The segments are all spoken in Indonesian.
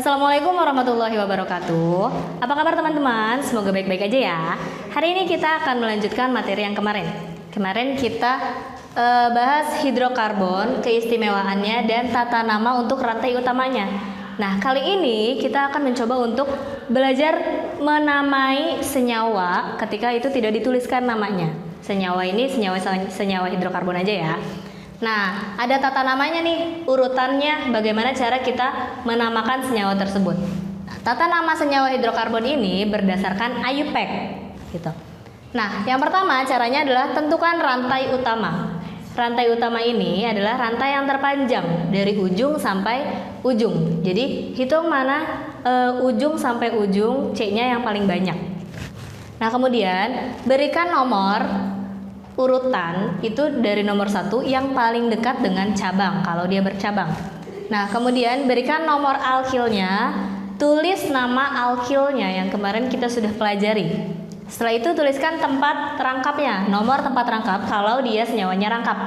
Assalamualaikum warahmatullahi wabarakatuh. Apa kabar teman-teman? Semoga baik-baik aja ya. Hari ini kita akan melanjutkan materi yang kemarin. Kemarin kita bahas hidrokarbon, keistimewaannya dan tata nama untuk rantai utamanya. Nah, kali ini kita akan mencoba untuk belajar menamai senyawa ketika itu tidak dituliskan namanya. Senyawa ini senyawa hidrokarbon aja ya. Nah, ada tata namanya nih, urutannya bagaimana cara kita menamakan senyawa tersebut. Nah, tata nama senyawa hidrokarbon ini berdasarkan IUPAC gitu. Nah, yang pertama caranya adalah tentukan rantai utama. Rantai utama ini adalah rantai yang terpanjang dari ujung sampai ujung. Jadi, hitung mana ujung sampai ujung C-nya yang paling banyak. Nah, kemudian berikan nomor urutan itu dari nomor 1 yang paling dekat dengan cabang kalau dia bercabang. Nah, kemudian berikan nomor alkilnya, tulis nama alkilnya yang kemarin kita sudah pelajari. Setelah itu tuliskan tempat rangkapnya, nomor tempat rangkap kalau dia senyawanya rangkap.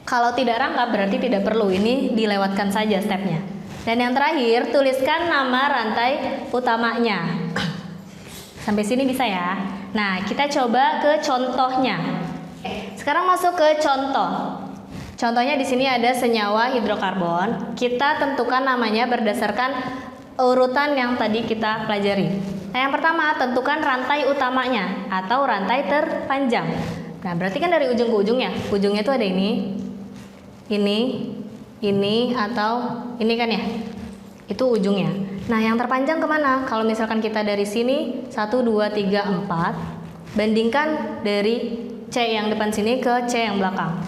Kalau tidak rangkap berarti tidak perlu, ini dilewatkan saja stepnya. Dan yang terakhir tuliskan nama rantai utamanya. Sampai sini bisa ya. Nah, kita coba ke contohnya. Sekarang masuk ke contoh. Contohnya di sini ada senyawa hidrokarbon. Kita tentukan namanya berdasarkan urutan yang tadi kita pelajari. Nah, yang pertama tentukan rantai utamanya atau rantai terpanjang. Nah, berarti kan dari ujung ke ujungnya. Ujungnya itu ada ini, atau ini kan ya. Itu ujungnya. Nah, yang terpanjang kemana? Kalau misalkan kita dari sini 1, 2, 3, 4, bandingkan dari C yang depan sini ke C yang belakang.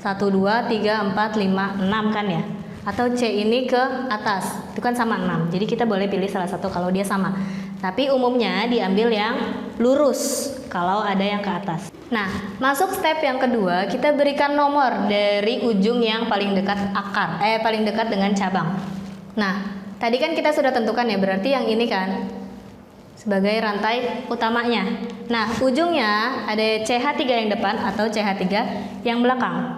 1, 2, 3, 4, 5, 6 kan ya? Atau C ini ke atas, itu kan sama 6. Jadi kita boleh pilih salah satu kalau dia sama. Tapi umumnya diambil yang lurus kalau ada yang ke atas. Nah, masuk step yang kedua, kita berikan nomor dari ujung yang paling dekat paling dekat dengan cabang. Nah, tadi kan kita sudah tentukan ya, berarti yang ini kan sebagai rantai utamanya. Nah, ujungnya ada CH3 yang depan atau CH3 yang belakang.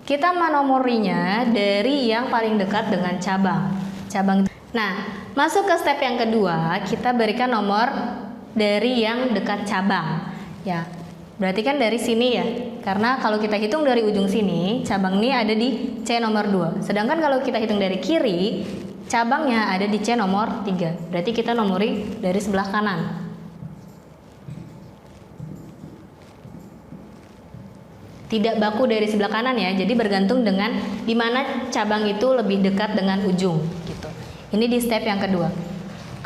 Kita menomorinya dari yang paling dekat dengan cabang. Nah, masuk ke step yang kedua, kita berikan nomor dari yang dekat cabang. Ya, berarti kan dari sini ya. Karena kalau kita hitung dari ujung sini, cabang ini ada di C nomor 2. Sedangkan kalau kita hitung dari kiri, cabangnya ada di C nomor 3. Berarti kita nomori dari sebelah kanan. Tidak baku dari sebelah kanan ya. Jadi bergantung dengan di mana cabang itu lebih dekat dengan ujung gitu. Ini di step yang kedua.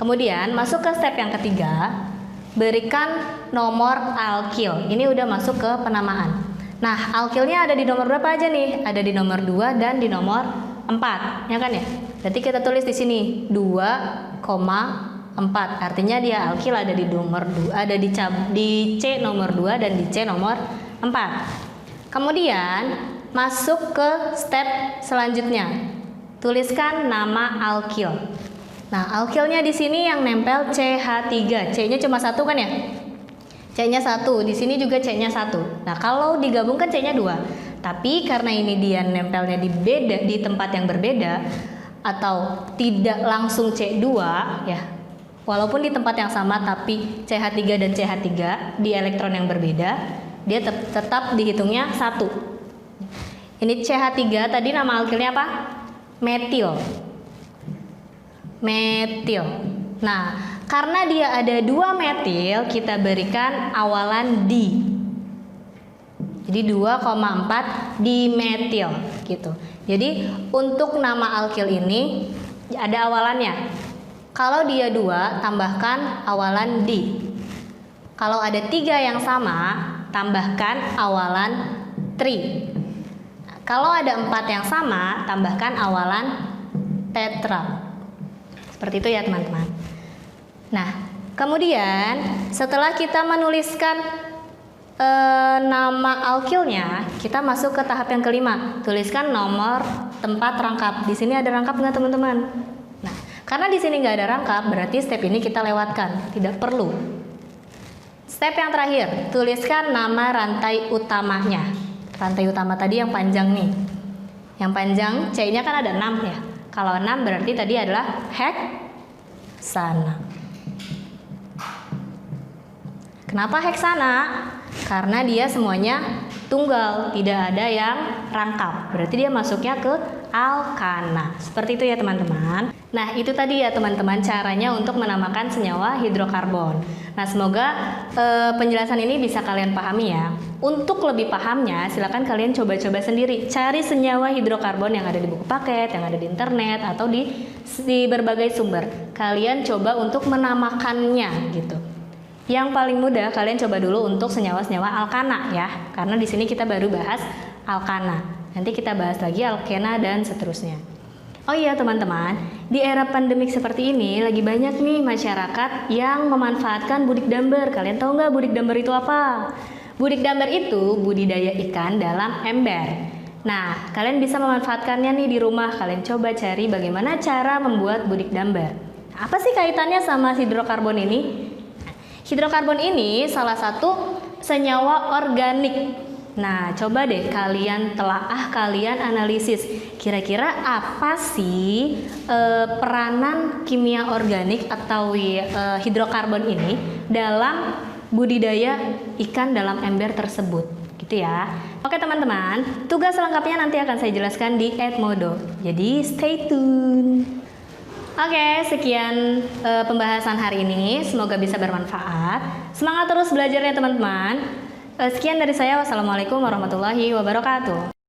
Kemudian masuk ke step yang ketiga, berikan nomor alkil. Ini udah masuk ke penamaan. Nah, alkilnya ada di nomor berapa aja nih? Ada di nomor 2 dan di nomor 4, ya kan ya? Berarti kita tulis di sini 2,4. Artinya dia alkil ada di nomor 2, ada di C nomor 2 dan di C nomor 4. Kemudian masuk ke step selanjutnya. Tuliskan nama alkil. Nah, alkilnya di sini yang nempel CH3. C-nya cuma 1 kan ya? C-nya 1. Di sini juga C-nya 1. Nah, kalau digabungkan C-nya 2. Tapi karena ini dia nempelnya di tempat yang berbeda atau tidak langsung C2 ya. Walaupun di tempat yang sama tapi CH3 dan CH3 di elektron yang berbeda, dia tetap dihitungnya 1. Ini CH3 tadi nama alkilnya apa? Metil. Nah, karena dia ada 2 metil, kita berikan awalan di. Jadi 2,4 dimetil gitu. Jadi untuk nama alkil ini ada awalannya. Kalau dia 2, tambahkan awalan di. Kalau ada 3 yang sama, tambahkan awalan tri. Kalau ada 4 yang sama, tambahkan awalan tetra. Seperti itu ya teman-teman. Nah, kemudian setelah kita menuliskan nama alkilnya, kita masuk ke tahap yang kelima. Tuliskan nomor tempat rangkap. Di sini ada rangkap nggak teman-teman? Nah, karena di sini nggak ada rangkap, berarti step ini kita lewatkan, tidak perlu. Step yang terakhir, tuliskan nama rantai utamanya. Rantai utama tadi yang panjang nih. Yang panjang C-nya kan ada 6 ya. Kalau 6 berarti tadi adalah heksana. Kenapa heksana? Karena dia semuanya tunggal, tidak ada yang rangkap. Berarti dia masuknya ke alkana. Seperti itu ya teman-teman. Nah, itu tadi ya teman-teman caranya untuk menamakan senyawa hidrokarbon. Nah, semoga penjelasan ini bisa kalian pahami ya. Untuk lebih pahamnya, silakan kalian coba-coba sendiri. Cari senyawa hidrokarbon yang ada di buku paket, yang ada di internet, atau di berbagai sumber. Kalian coba untuk menamakannya gitu. Yang paling mudah kalian coba dulu untuk senyawa-senyawa alkana ya. Karena di sini kita baru bahas alkana. Nanti kita bahas lagi alkena dan seterusnya. Oh iya teman-teman, di era pandemik seperti ini lagi banyak nih masyarakat yang memanfaatkan budik damber. Kalian tahu nggak budik damber itu apa? Budik damber itu budidaya ikan dalam ember. Nah, kalian bisa memanfaatkannya nih di rumah. Kalian coba cari bagaimana cara membuat budik damber. Apa sih kaitannya sama hidrokarbon ini? Hidrokarbon ini salah satu senyawa organik. Nah, coba deh kalian telaah, kalian analisis. Kira-kira apa sih peranan kimia organik atau hidrokarbon ini dalam budidaya ikan dalam ember tersebut? Gitu ya. Oke teman-teman, tugas lengkapnya nanti akan saya jelaskan di Edmodo. Jadi stay tune. Oke, sekian pembahasan hari ini. Semoga bisa bermanfaat. Semangat terus belajarnya teman-teman. Sekian dari saya. Wassalamualaikum warahmatullahi wabarakatuh.